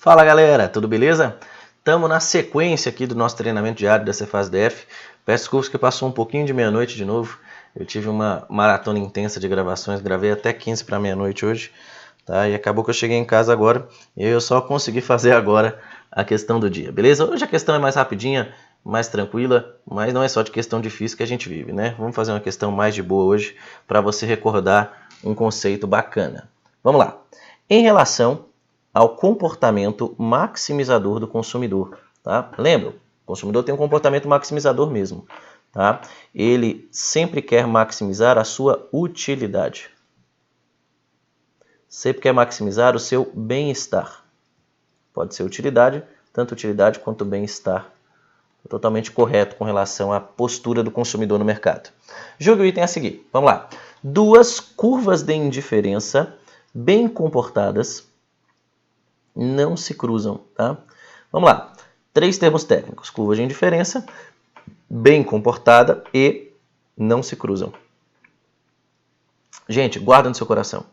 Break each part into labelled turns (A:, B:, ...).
A: Fala galera, tudo beleza? Estamos na sequência aqui do nosso treinamento diário da Cefaz DF. Peço desculpas que passou um pouquinho de meia-noite de novo. Eu tive uma maratona intensa de gravações, gravei até 15 para meia-noite hoje, tá? E acabou que eu cheguei em casa agora e eu só consegui fazer agora a questão do dia, beleza? Hoje a questão é mais rapidinha, mais tranquila, mas não é só de questão difícil que a gente vive, né? Vamos fazer uma questão mais de boa hoje para você recordar um conceito bacana. Vamos lá. Em relação ao comportamento maximizador do consumidor, tá? Lembra, o consumidor tem um comportamento maximizador mesmo, tá? Ele sempre quer maximizar a sua utilidade. Sempre quer maximizar o seu bem-estar. Pode ser utilidade, tanto utilidade quanto bem-estar. Totalmente correto com relação à postura do consumidor no mercado. Julgue o item a seguir. Vamos lá. Duas curvas de indiferença bem comportadas não se cruzam, tá? Vamos lá. 3 termos técnicos. Curva de indiferença, bem comportada e não se cruzam. Gente, guarda no seu coração.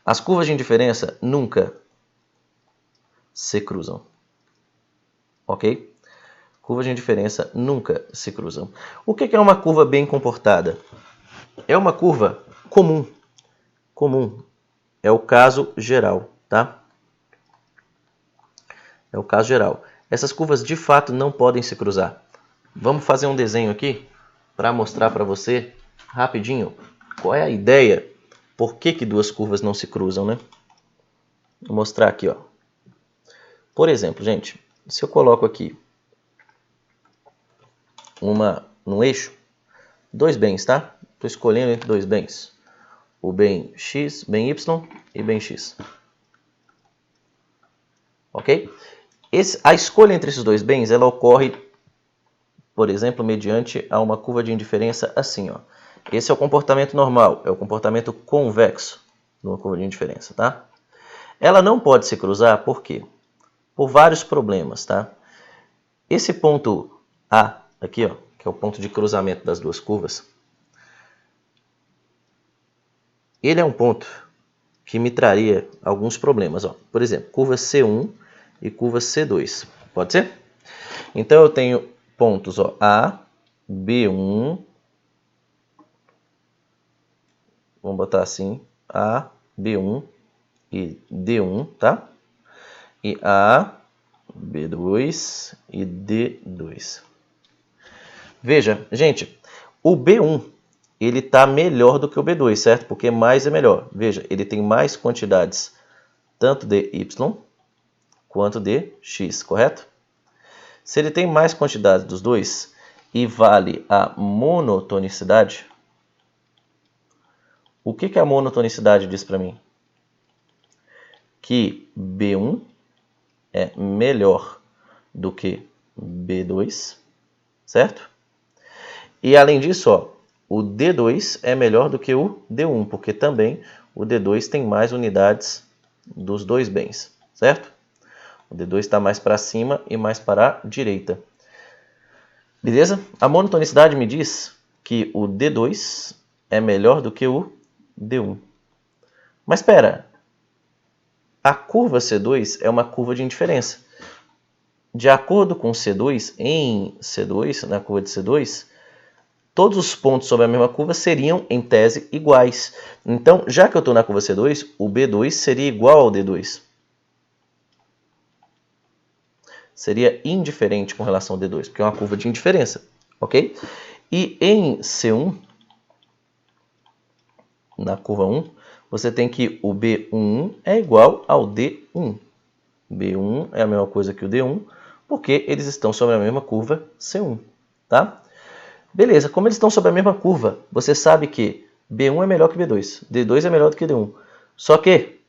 A: As curvas de indiferença nunca se cruzam. Ok? Curvas de indiferença nunca se cruzam. O que é uma curva bem comportada? É uma curva comum. Comum. É o caso geral, tá? É o caso geral. Essas curvas de fato não podem se cruzar. Vamos fazer um desenho aqui para mostrar para você rapidinho qual é a ideia. Por que duas curvas não se cruzam, né? Vou mostrar aqui, ó. Por exemplo, gente, se eu coloco aqui num eixo, dois bens, tá? Estou escolhendo entre dois bens. O bem X, bem Y e bem X. Ok? A escolha entre esses dois bens, ela ocorre, por exemplo, mediante a uma curva de indiferença assim, ó. Esse é o comportamento normal, é o comportamento convexo de uma curva de indiferença, tá? Ela não pode se cruzar, por quê? Por vários problemas, tá? Esse ponto A, aqui, ó, que é o ponto de cruzamento das duas curvas, ele é um ponto que me traria alguns problemas, ó. Por exemplo, curva C1 e curva C2. Pode ser? Então eu tenho pontos, ó, A, B1, vamos botar assim, A, B1 e D1, tá? E A, B2 e D2. Veja, gente, o B1 ele está melhor do que o B2, certo? Porque mais é melhor. Veja, ele tem mais quantidades, tanto de Y quanto de X, correto? Se ele tem mais quantidades dos dois e vale a monotonicidade, o que a monotonicidade diz para mim? Que B1 é melhor do que B2, certo? E além disso, ó, o D2 é melhor do que o D1, porque também o D2 tem mais unidades dos dois bens, certo? O D2 está mais para cima e mais para a direita. Beleza? A monotonicidade me diz que o D2 é melhor do que o D1. Mas espera, a curva C2 é uma curva de indiferença. De acordo com C2, em C2, na curva de C2, todos os pontos sobre a mesma curva seriam, em tese, iguais. Então, já que eu estou na curva C2, o B2 seria igual ao D2. Seria indiferente com relação ao D2, porque é uma curva de indiferença, ok? E em C1, na curva 1, você tem que o B1 é igual ao D1. B1 é a mesma coisa que o D1, porque eles estão sobre a mesma curva C1, tá? Beleza, como eles estão sobre a mesma curva, você sabe que B1 é melhor que B2, D2 é melhor do que D1. Só que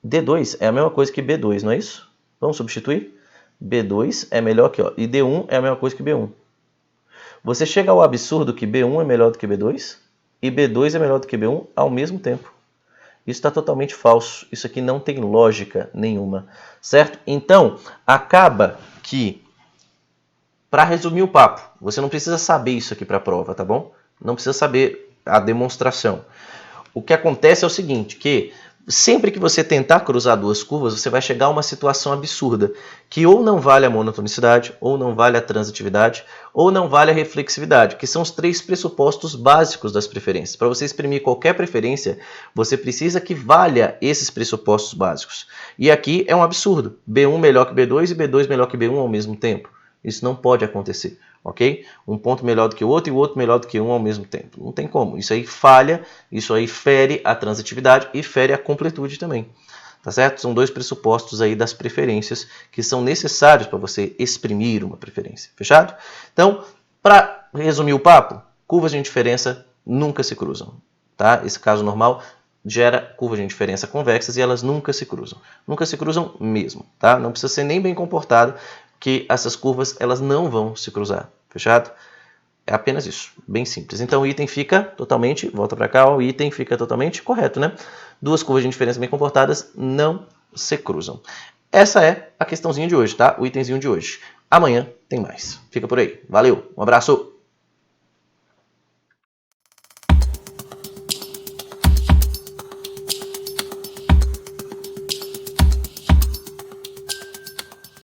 A: D2 é a mesma coisa que B2, não é isso? Vamos substituir? B2 é melhor que, ó, e D1 é a mesma coisa que B1. Você chega ao absurdo que B1 é melhor do que B2 e B2 é melhor do que B1 ao mesmo tempo. Isso está totalmente falso. Isso aqui não tem lógica nenhuma, certo? Então, acaba que, para resumir o papo, você não precisa saber isso aqui para a prova, tá bom? Não precisa saber a demonstração. O que acontece é o seguinte, que sempre que você tentar cruzar duas curvas, você vai chegar a uma situação absurda, que ou não vale a monotonicidade, ou não vale a transitividade, ou não vale a reflexividade, que são os 3 pressupostos básicos das preferências. Para você exprimir qualquer preferência, você precisa que valha esses pressupostos básicos. E aqui é um absurdo. B1 melhor que B2 e B2 melhor que B1 ao mesmo tempo. Isso não pode acontecer, ok? Um ponto melhor do que o outro e o outro melhor do que um ao mesmo tempo. Não tem como. Isso aí falha, isso aí fere a transitividade e fere a completude também. Tá certo? São 2 pressupostos aí das preferências que são necessários para você exprimir uma preferência. Fechado? Então, para resumir o papo, curvas de indiferença nunca se cruzam. Tá? Esse caso normal gera curvas de indiferença convexas e elas nunca se cruzam. Nunca se cruzam mesmo. Tá? Não precisa ser nem bem comportado, que essas curvas elas não vão se cruzar, fechado? É apenas isso, bem simples. Então o item fica totalmente, volta para cá, o item fica totalmente correto, né? 2 curvas de indiferença bem comportadas não se cruzam. Essa é a questãozinha de hoje, tá? O itemzinho de hoje. Amanhã tem mais. Fica por aí. Valeu, um abraço!